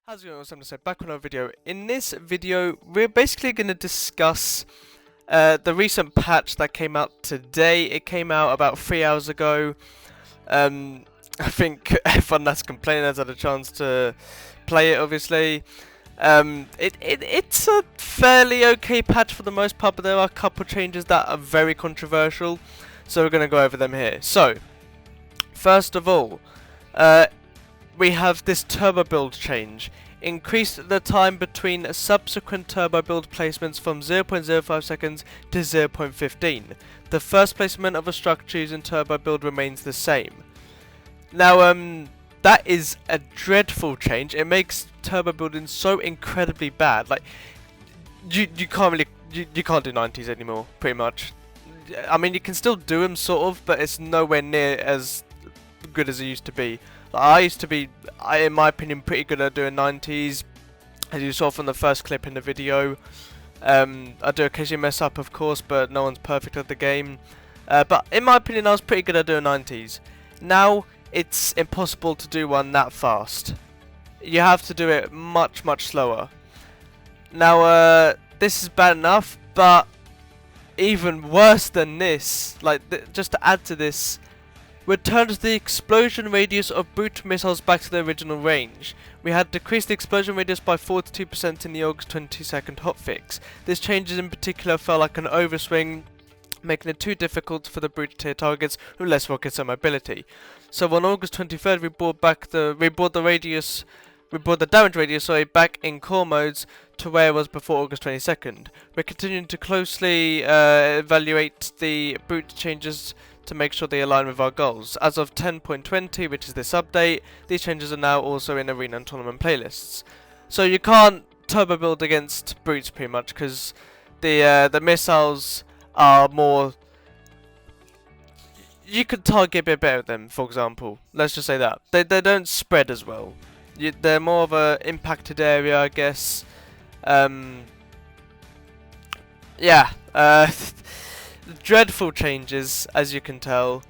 How's it going? I'm say back on our video. In this video, we're basically going to discuss the recent patch that came out today. It came out about 3 hours ago. I think everyone that's complaining has had a chance to play it, obviously. It's a fairly okay patch for the most part, but there are a couple changes that are very controversial. So we're going to go over them here. So, first of all, we have this turbo build change. Increased the time between subsequent turbo build placements from 0.05 seconds to 0.15. The first placement of a structure using turbo build remains the same. Now, that is a dreadful change. It makes turbo building so incredibly bad. Like, you can't really you can't do 90s anymore, pretty much. I mean, you can still do them sort of, but it's nowhere near as good as it used to be. I used to be, in my opinion, pretty good at doing 90s, as you saw from the first clip in the video. I do occasionally mess up, of course, but no one's perfect at the game. But in my opinion, I was pretty good at doing 90s. Now, it's impossible to do one that fast. You have to do it much, much slower. Now, this is bad enough, but even worse than this, like, just to add to this, returns the explosion radius of brute missiles back to their original range. We had decreased the explosion radius by 42% in the August 22nd hotfix. This change in particular felt like an overswing, making it too difficult for the brute tier targets with less rockets and mobility. So on August 23rd, we brought the damage radius back in core modes to where it was before August 22nd. We're continuing to closely evaluate the brute changes to make sure they align with our goals. As of 10.20, which is this update, these changes are now also in arena and tournament playlists. So you can't turbo build against brutes pretty much, because the missiles are more. You could target a bit better with them, for example. Let's just say that they don't spread as well. They're more of a impacted area, I guess. Yeah. Dreadful changes, as you can tell.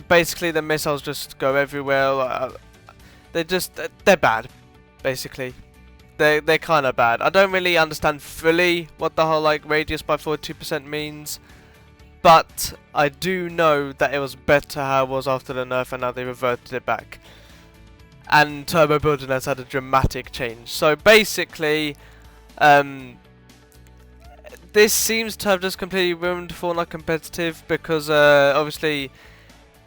Basically, the missiles just go everywhere. They're bad. Basically, they're kind of bad. I don't really understand fully what the whole radius by 42% means, but I do know that it was better how it was after the nerf, and now they reverted it back. And turbo building has had a dramatic change. So basically, this seems to have just completely ruined Fortnite Competitive, because obviously,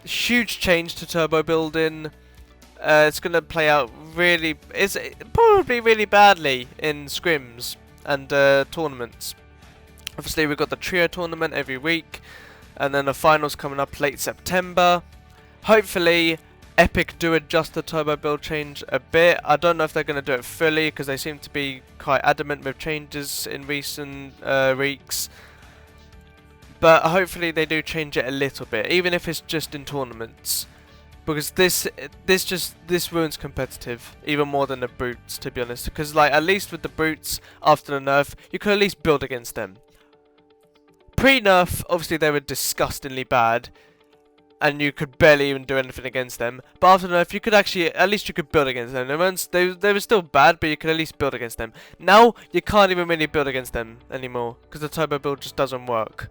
huge change to turbo building. It's going to play out probably really badly in scrims and tournaments. Obviously, we've got the trio tournament every week, and then the finals coming up late September. Hopefully, Epic do adjust the turbo build change a bit. I don't know if they're going to do it fully, because they seem to be quite adamant with changes in recent weeks. But hopefully they do change it a little bit, even if it's just in tournaments, because this ruins competitive even more than the brutes, to be honest. Because at least with the brutes after the nerf, you could at least build against them. Pre-nerf, obviously they were disgustingly bad, and you could barely even do anything against them. But after nerf, you could at least you could build against them. They were still bad, but you could at least build against them. Now, you can't even really build against them anymore, because the turbo build just doesn't work.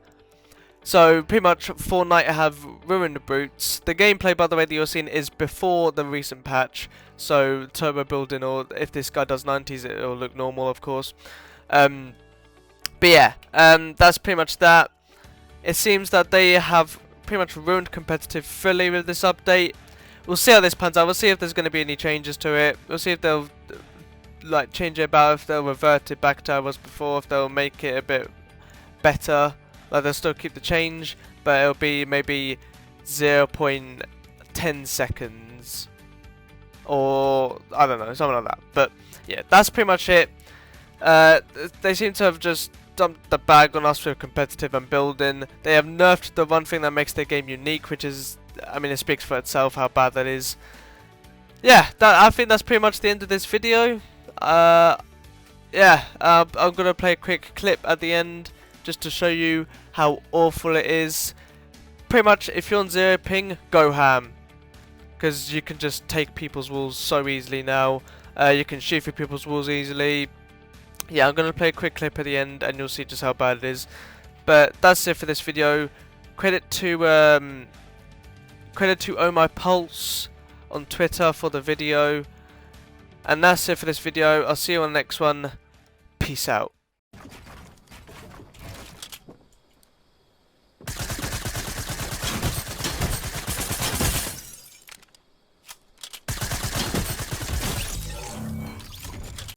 So, pretty much, Fortnite have ruined the brutes. The gameplay, by the way, that you're seeing is before the recent patch. So, turbo building, or if this guy does 90s, it'll look normal, of course. But yeah, that's pretty much that. It seems that they have pretty much ruined competitive fully with this update. We'll see how this pans out. We'll see if there's going to be any changes to it. We'll see if they'll change it about, if they'll revert it back to how it was before, if they'll make it a bit better. They'll still keep the change, but it'll be maybe 0.10 seconds, or I don't know, something like that. But yeah, that's pretty much it. They seem to have just dumped the bag on us with competitive and building. They have nerfed the one thing that makes their game unique, which is, I mean, it speaks for itself how bad that is. Yeah, I think that's pretty much the end of this video. Yeah, I'm gonna play a quick clip at the end just to show you how awful it is. Pretty much, if you're on 0 ping, go ham. because you can just take people's walls so easily now. You can shoot through people's walls easily. Yeah, I'm going to play a quick clip at the end and you'll see just how bad it is. But that's it for this video. Credit to Oh My Pulse on Twitter for the video. And that's it for this video. I'll see you on the next one. Peace out.